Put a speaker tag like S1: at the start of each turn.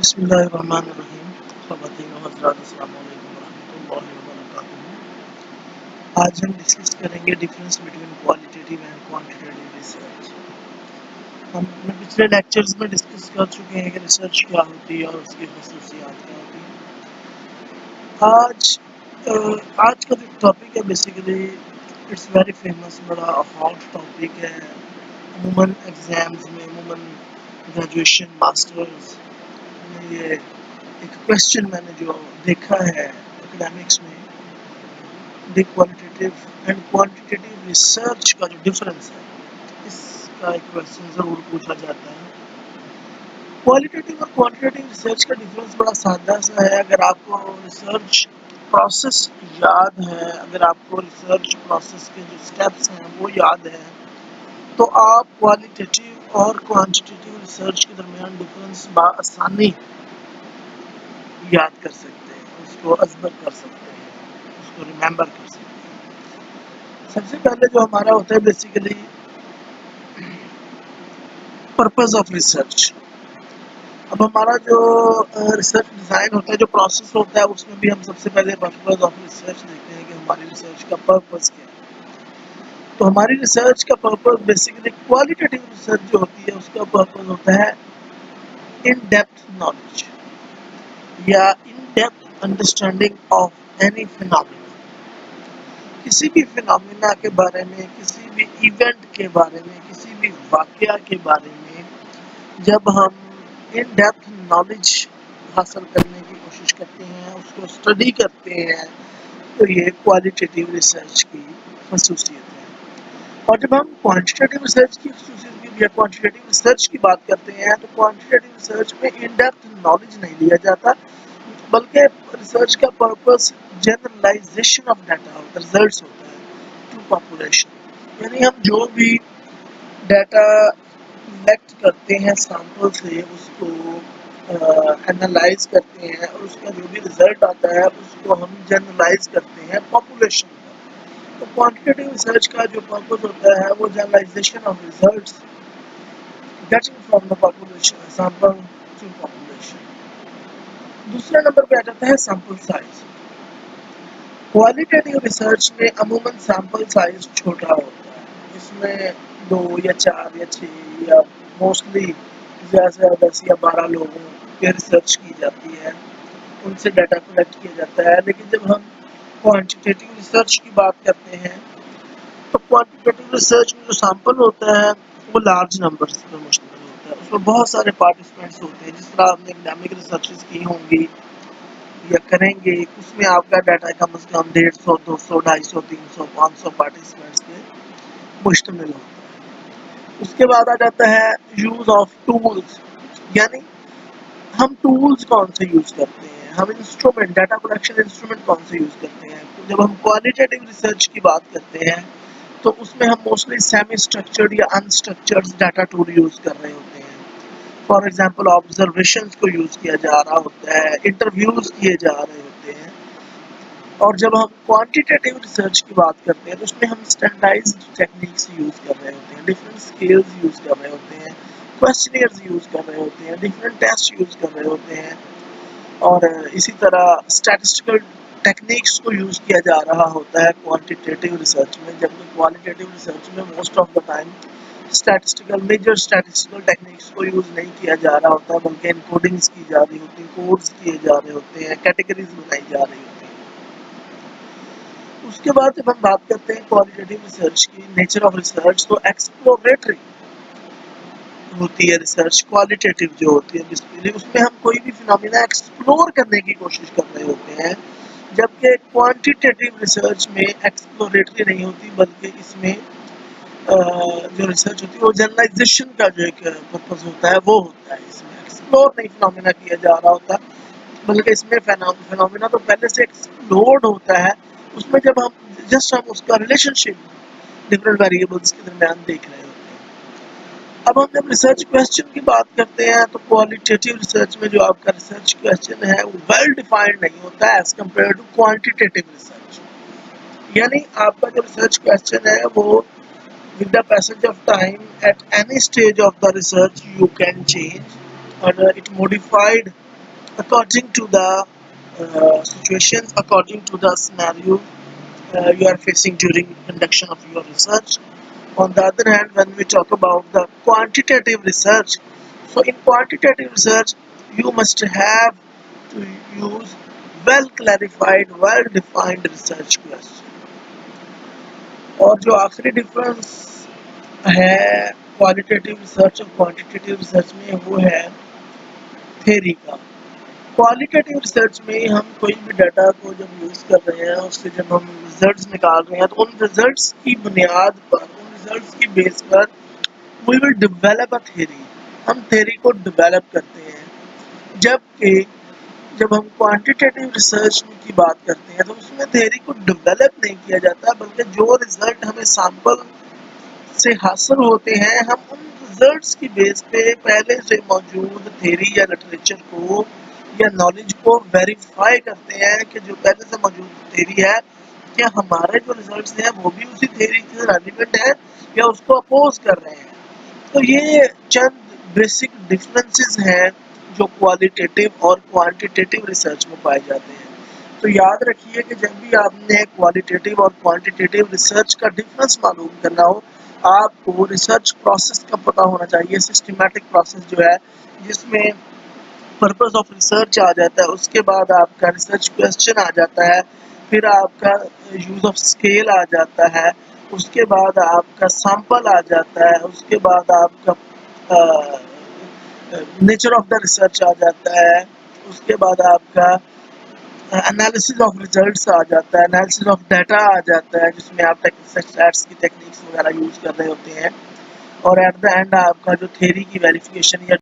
S1: بسم اللہ الرحمن الرحیم۔ خواتین و حضرات، السلام علیکم ورحمۃ اللہ وبرکاتہ۔ آج ہم ڈسکس کریں گے difference between qualitative and quantitative research. ہم اپنے پچھلے لیکچرز میں ڈسکس کر چکے ہیں کہ ریسرچ کیا ہوتی ہے اور اس کی خصوصیات کیا ہوتی ہیں۔ آج کا جو ٹاپک ہے بیسیکلی اٹس ویری فیمس، بڑا ہاٹ ٹاپک ہے۔ عموماً ایگزامز میں، عموماً گریجویشن ماسٹرز میں یہ ایک کوشچن میں نے جو دیکھا ہے اکیڈیمکس میں، دی کوالٹیٹیو اینڈ کوانٹیٹیو ریسرچ کا جو ڈفرینس ہے، اس کا ایک کوشچن ضرور پوچھا جاتا ہے۔ کوالٹیٹیو اور کوانٹیٹیو ریسرچ کا ڈفرینس بڑا سادہ سا ہے۔ اگر آپ کو ریسرچ پروسیس یاد ہے، اگر آپ کو ریسرچ پروسیس کے جو سٹیپس ہیں وہ یاد ہے، تو آپ کوالٹیٹیو اور کوانٹیٹیو ریسرچ کے درمیان ڈفرینس بآسانی یاد کر سکتے ہیں، اس کو ازبر کر سکتے ہیں، اس کو ریممبر کر سکتے ہیں۔ سب سے پہلے جو ہمارا ہوتا ہے بیسیکلی پرپز آف ریسرچ۔ اب ہمارا جو ریسرچ ڈیزائن ہوتا ہے، جو پروسیس ہوتا ہے، اس میں بھی ہم سب سے پہلے پرپز آف ریسرچ دیکھتے ہیں کہ ہماری ریسرچ کا پرپز کیا ہے۔ تو ہماری ریسرچ کا پرپز بیسیکلی کوالٹیٹیو ریسرچ جو ہوتی ہے، اس کا پرپز ہوتا ہے ان ڈیپتھ نالج یا in depth understanding of any phenomena. کسی بھی فینومینا کے بارے میں، کسی بھی ایونٹ کے بارے میں، کسی بھی واقعہ کے بارے میں جب ہم ان ڈیپتھ نالج حاصل کرنے کی کوشش کرتے ہیں، اس کو اسٹڈی کرتے ہیں، تو یہ کوالٹیٹیو ریسرچ کی خصوصیت ہے۔ اور جب ہم کوانٹیٹیو ریسرچ کی خصوصیت یا کوانٹیٹیو ریسرچ کی بات کرتے ہیں، تو کوانٹیٹیو ریسرچ میں ان ڈیپتھ نالج نہیں لیا جاتا، بلکہ ریسرچ کا purpose generalization of data results ہوتا ہے ٹو پاپولیشن۔ یعنی ہم جو بھی ڈیٹا کلیکٹ کرتے ہیں سیمپل سے، اس کو اینالائز کرتے ہیں، اور اس کا جو بھی ریزلٹ آتا ہے اس کو ہم جنرلائز کرتے ہیں پاپولیشن کا۔ تو کوانٹیٹیو ریسرچ کا جو پرپز ہوتا ہے وہ generalization of results getting from the population sample to population. دوسرے نمبر پہ آ جاتا ہے سیمپل سائز۔ کوالٹیٹیو ریسرچ میں عموماً سیمپل سائز چھوٹا ہوتا ہے، اس میں 2 یا 4 یا 6 یا موسٹلی زیادہ سے زیادہ 10 یا 12 لوگوں پہ ریسرچ کی جاتی ہے، ان سے ڈیٹا کلیکٹ کیا جاتا ہے۔ لیکن جب ہم کوانٹیٹیو ریسرچ کی بات کرتے ہیں، تو کوانٹیٹیو ریسرچ میں جو سیمپل ہوتا ہے وہ لارج نمبرز پر مشتمل ہوتا ہے، اس میں بہت سارے پارٹیسپینٹس ہوتے ہیں۔ جس طرح آپ نے اکیڈیمک ریسرچز کی ہوں گی یا کریں گے، اس میں آپ کا ڈیٹا کم از کم 150، 200، 250، 300، 500 پارٹیسپینٹس پہ مشتمل ہوتا ہے۔ اس کے بعد آ جاتا ہے یوز آف ٹولز، یعنی ہم ٹولز کون سے یوز کرتے ہیں، ہم انسٹرومنٹ، ڈیٹا کلیکشن انسٹرومنٹ کون سے یوز کرتے ہیں۔ جب ہم کوالٹیٹیو ریسرچ کی بات کرتے ہیں تو اس میں ہم موسٹلی سیمی اسٹرکچرڈ یا انسٹرکچرڈ ڈیٹا ٹول یوز کر رہے ہوتے ہیں۔ فار ایگزامپل آبزرویشنز کو یوز کیا جا رہا ہوتا ہے، انٹرویوز کیے جا رہے ہوتے ہیں۔ اور جب ہم کوانٹیٹیو ریسرچ کی بات کرتے ہیں تو اس میں ہم اسٹینڈرڈائزڈ ٹیکنیکس یوز کر رہے ہوتے ہیں، ڈفرینٹ اسکیلز یوز کر رہے ہوتے ہیں، کویسچنیئرز یوز کر رہے ہوتے ہیں، ڈفرینٹ ٹیسٹ یوز کر رہے ہوتے ہیں، اور اسی طرح اسٹیٹسٹیکل ٹیکنیکس کو یوز کیا جا رہا ہوتا ہے کوانٹیٹیو ریسرچ میں، جبکہ کوالٹیٹیو ریسرچ میں most of the time major statistical techniques کو یوز نہیں کیا جا رہا ہوتا، بلکہ انکوڈنگز کی جا رہی ہوتی ہیں، کوڈز کیے جا رہے ہوتے ہیں، کیٹیگریز بنائی جا رہی ہوتی ہیں۔ اس کے بعد جب ہم بات کرتے ہیں کوالٹیٹیو ریسرچ کی، نیچر آف ریسرچ، تو ایکسپلوریٹری ہوتی ہے ریسرچ۔ کوالٹیٹیو جو ہوتی ہے بیسیکلی اس میں ہم کوئی بھی فینومینا ایکسپلور کرنے کی کوشش کر رہے ہوتے ہیں، جبکہ کوانٹیٹیو ریسرچ میں ایکسپلوریٹری نہیں ہوتی، بلکہ اس میں جو ریسرچ ہوتی ہے وہ جنرلائزیشن کا جو ایک پرپز ہوتا ہے وہ ہوتا ہے۔ اس میں ایکسپلور نہیں فینومینا کیا جا رہا ہوتا، بلکہ اس میں فینومینا تو پہلے سے ایکسپلورڈ ہوتا ہے، اس میں جب ہم اس کا ریلیشن شپ ڈفرینٹ ویریبلس کے درمیان دیکھ رہے ہوتے ہیں۔ اب ہم جب ریسرچ کویسچن کی بات کرتے ہیں تو کوالٹیٹیو ریسرچ میں جو آپ کا ریسرچ کویسچن ہے وہ ویل ڈیفائنڈ نہیں ہوتا ہے as compare to quantitative research. یعنی آپ کا جو ریسرچ کویسچن ہے وہ with the passage of time at any stage of the research you can change and it modified according to the situations, according to the scenario you are facing during conduction of your research. On the other hand, when we talk about the quantitative research, so in quantitative research you must have to use well clarified, well defined research question. اور جو آخری difference ہے qualitative research اور quantitative research میں وہ ہے theory کا. qualitative research میں ہم کوئی بھی ڈیٹا کو جب یوز کر رہے ہیں اس سے جب ہم ریزلٹس نکال رہے ہیں تو ان ریزلٹس کی بنیاد پر, ان ریزلٹس کی بیس پر we will develop a theory, ہم تھیری کو ڈیولپ کرتے ہیں. جبکہ جب ہم کوانٹیٹیو ریسرچ کی بات کرتے ہیں تو اس میں تھیری کو ڈیولپ نہیں کیا جاتا, بلکہ جو ریزلٹ ہمیں سیمپل سے حاصل ہوتے ہیں ہم ان ریزلٹس کی بیس پہ پہلے سے موجود تھیری یا لٹریچر کو یا نالج کو ویریفائی کرتے ہیں کہ جو پہلے سے موجود تھیری ہے کیا ہمارے جو ریزلٹس ہیں وہ بھی اسی تھیری سے ریلیونٹ ہے یا اس کو اپوز کر رہے ہیں. تو یہ چند بیسک ڈفرینسز ہیں جو کوالیٹیٹیو اور کوانٹیٹیو ریسرچ میں پائے جاتے ہیں. تو یاد رکھیے کہ جب بھی آپ نے کوالیٹیٹیو اور کوانٹیٹیو ریسرچ کا ڈفرینس معلوم کرنا ہو, آپ کو ریسرچ پروسیس کا پتہ ہونا چاہیے, سسٹمیٹک پروسیس جو ہے جس میں پرپز آف ریسرچ آ جاتا ہے, اس کے بعد آپ کا ریسرچ کویسچن آ جاتا ہے, پھر آپ کا یوز آف اسکیل آ جاتا ہے, اس کے بعد آپ کا سیمپل آ جاتا ہے, اس کے بعد آپ کا نیچر آف دا ریسرچ آ جاتا ہے, اس کے بعد آپ کا انالیسز آف ریزلٹس آ جاتا ہے, انالیسز آف ڈیٹا آ جاتا ہے جس میں آپ سیٹس کی ٹیکنیکس وغیرہ یوز کر رہے ہوتے ہیں, اور ایٹ دا اینڈ آپ کا جو تھیری کی ویریفیکیشن یا